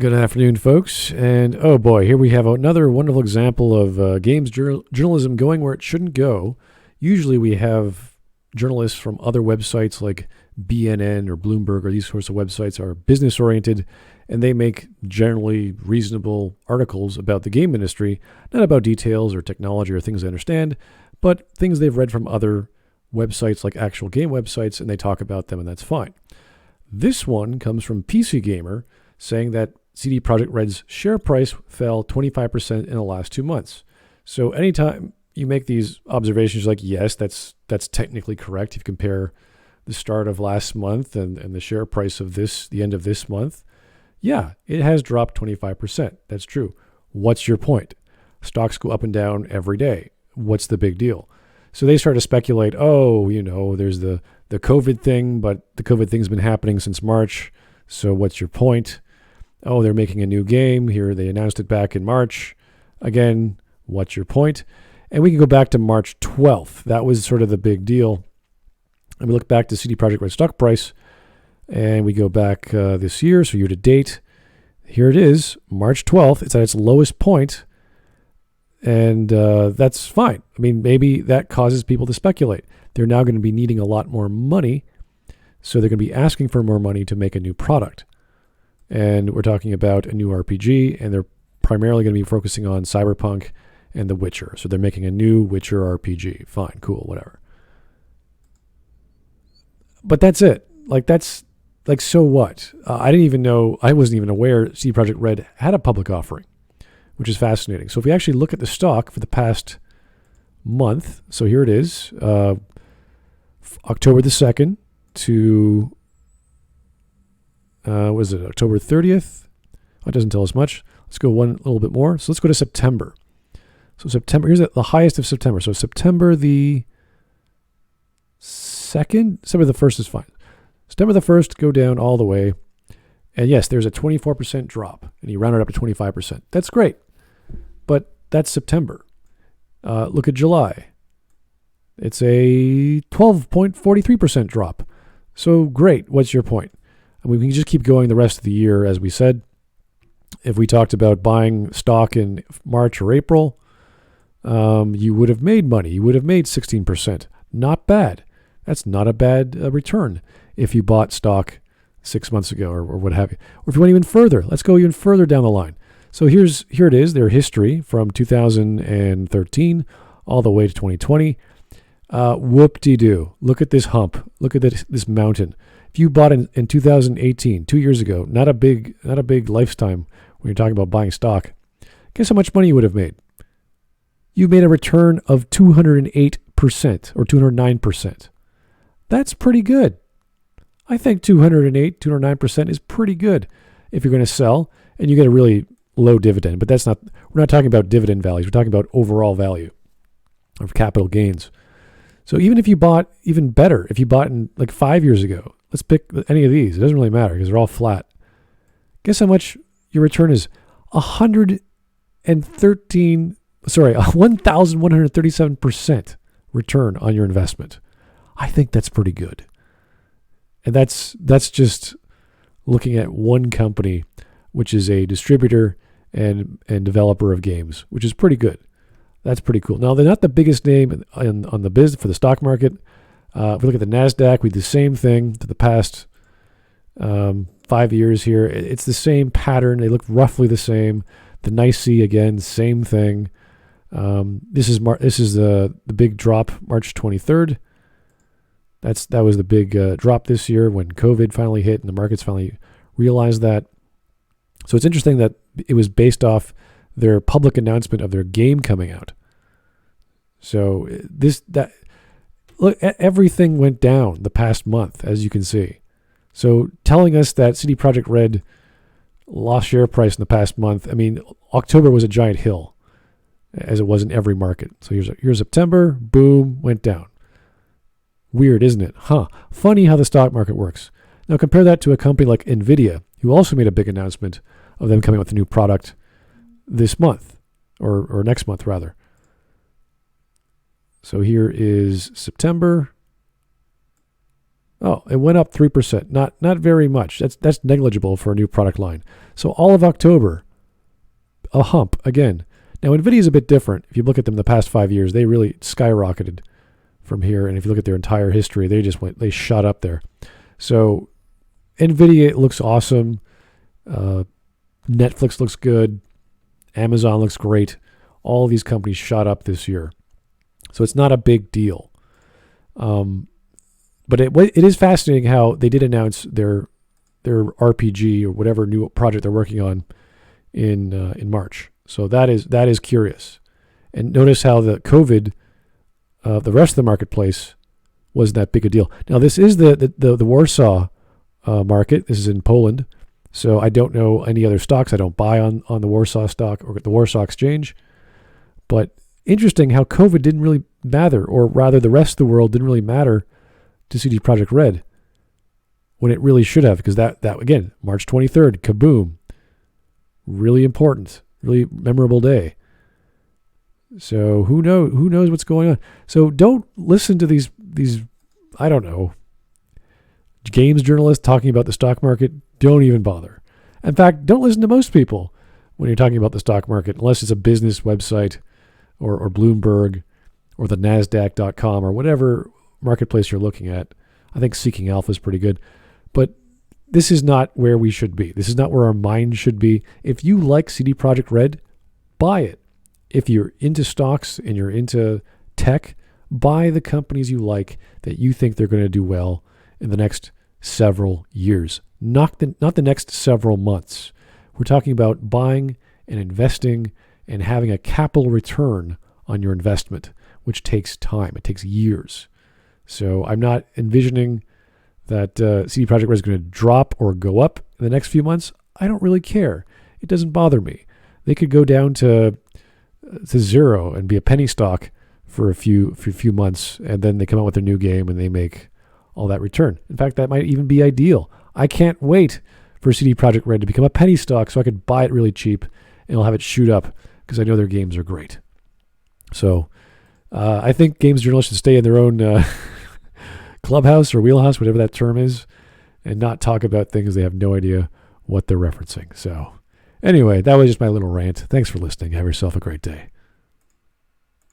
Good afternoon, folks. And oh boy, here we have another wonderful example of games journalism going where it shouldn't go. Usually we have journalists from other websites like BNN or Bloomberg or these sorts of websites are business oriented and they make generally reasonable articles about the game industry, not about details or technology or things they understand, but things they've read from other websites like actual game websites and they talk about them and that's fine. This one comes from PC Gamer saying that CD Projekt RED's share price fell 25% in the last 2 months. So anytime you make these observations like, yes, that's technically correct. If you compare the start of last month and the share price of the end of this month, yeah, it has dropped 25%. That's true. What's your point? Stocks go up and down every day. What's the big deal? So they start to speculate, there's the COVID thing, but the COVID thing's been happening since March. So what's your point? Oh, they're making a new game. Here, they announced it back in March. Again, what's your point? And we can go back to March 12th. That was sort of the big deal. And we look back to CD Projekt RED stock price, and we go back this year, so year to date. Here it is, March 12th. It's at its lowest point, and that's fine. I mean, maybe that causes people to speculate. They're now going to be needing a lot more money, so they're going to be asking for more money to make a new product. And we're talking about a new RPG, and they're primarily going to be focusing on Cyberpunk and The Witcher. So they're making a new Witcher RPG. Fine, cool, whatever. But that's it. So what? I wasn't even aware CD Projekt RED had a public offering, which is fascinating. So if we actually look at the stock for the past month, so here it is, October the 2nd to was it October 30th? It doesn't tell us much. Let's go one little bit more. So let's go to September. So September, here's the highest of September. So September the 2nd, September the 1st is fine. September the 1st, go down all the way. And yes, there's a 24% drop. And you round it up to 25%. That's great. But that's September. Look at July. It's a 12.43% drop. So great. What's your point? I mean, we can just keep going the rest of the year, as we said. If we talked about buying stock in March or April, you would have made money. You would have made 16%. Not bad. That's not a bad return if you bought stock 6 months ago or what have you. Or if you went even further, let's go even further down the line. So here it is, their history from 2013 all the way to 2020. Whoop-de-doo. Look at this hump. Look at this mountain. If you bought in 2018, 2 years ago, not a big lifetime when you're talking about buying stock, guess how much money you would have made? You made a return of 208% or 209%. That's pretty good. I think 209% is pretty good if you're going to sell and you get a really low dividend. But we're not talking about dividend values. We're talking about overall value of capital gains. So even if you bought, even better, if you bought in like 5 years ago, let's pick any of these. It doesn't really matter because they're all flat. Guess how much your return is? 1,137% return on your investment. I think that's pretty good. And that's just looking at one company, which is a distributor and developer of games, which is pretty good. That's pretty cool. Now, they're not the biggest name on the biz for the stock market. If we look at the NASDAQ, we do the same thing for the past 5 years here. It's the same pattern. They look roughly the same. The NYSE, again, same thing. This is the big drop, March 23rd. That was the big drop this year when COVID finally hit and the markets finally realized that. So it's interesting that it was based off their public announcement of their game coming out. So look, everything went down the past month, as you can see. So telling us that CD Projekt RED lost share price in the past month, I mean, October was a giant hill, as it was in every market. So here's September, boom, went down. Weird, isn't it? Funny how the stock market works. Now compare that to a company like NVIDIA, who also made a big announcement of them coming out with a new product this month, or next month rather. So here is September. Oh, it went up 3%. Not very much. That's negligible for a new product line. So all of October, a hump again. Now Nvidia is a bit different. If you look at them the past 5 years, they really skyrocketed from here. And if you look at their entire history, they shot up there. So Nvidia looks awesome. Netflix looks good. Amazon looks great. All these companies shot up this year. So it's not a big deal. But it is fascinating how they did announce their RPG or whatever new project they're working on in March. So that is curious. And notice how the COVID, the rest of the marketplace wasn't that big a deal. Now this is the Warsaw market. This is in Poland. So I don't know any other stocks. I don't buy on the Warsaw stock or the Warsaw Exchange. But interesting how COVID didn't really matter, or rather the rest of the world didn't really matter to CD Projekt RED when it really should have, because that again, March 23rd, kaboom, really important, really memorable day. So who knows what's going on. So don't listen to these I don't know, games journalists talking about the stock market. Don't even bother. In fact, don't listen to most people when you're talking about the stock market, unless it's a business website or Bloomberg or the NASDAQ.com or whatever marketplace you're looking at. I think Seeking Alpha is pretty good. But this is not where we should be. This is not where our mind should be. If you like CD Projekt RED, buy it. If you're into stocks and you're into tech, buy the companies you like that you think they're going to do well in the next several years, not the next several months. We're talking about buying and investing and having a capital return on your investment, which takes time. It takes years. So I'm not envisioning that CD Projekt RED is going to drop or go up in the next few months. I don't really care. It doesn't bother me. They could go down to zero and be a penny stock for a few months, and then they come out with their new game and they make all that return. In fact, that might even be ideal. I can't wait for CD Projekt RED to become a penny stock so I could buy it really cheap and I'll have it shoot up because I know their games are great. So I think games journalists should stay in their own clubhouse or wheelhouse, whatever that term is, and not talk about things they have no idea what they're referencing. So anyway, that was just my little rant. Thanks for listening. Have yourself a great day.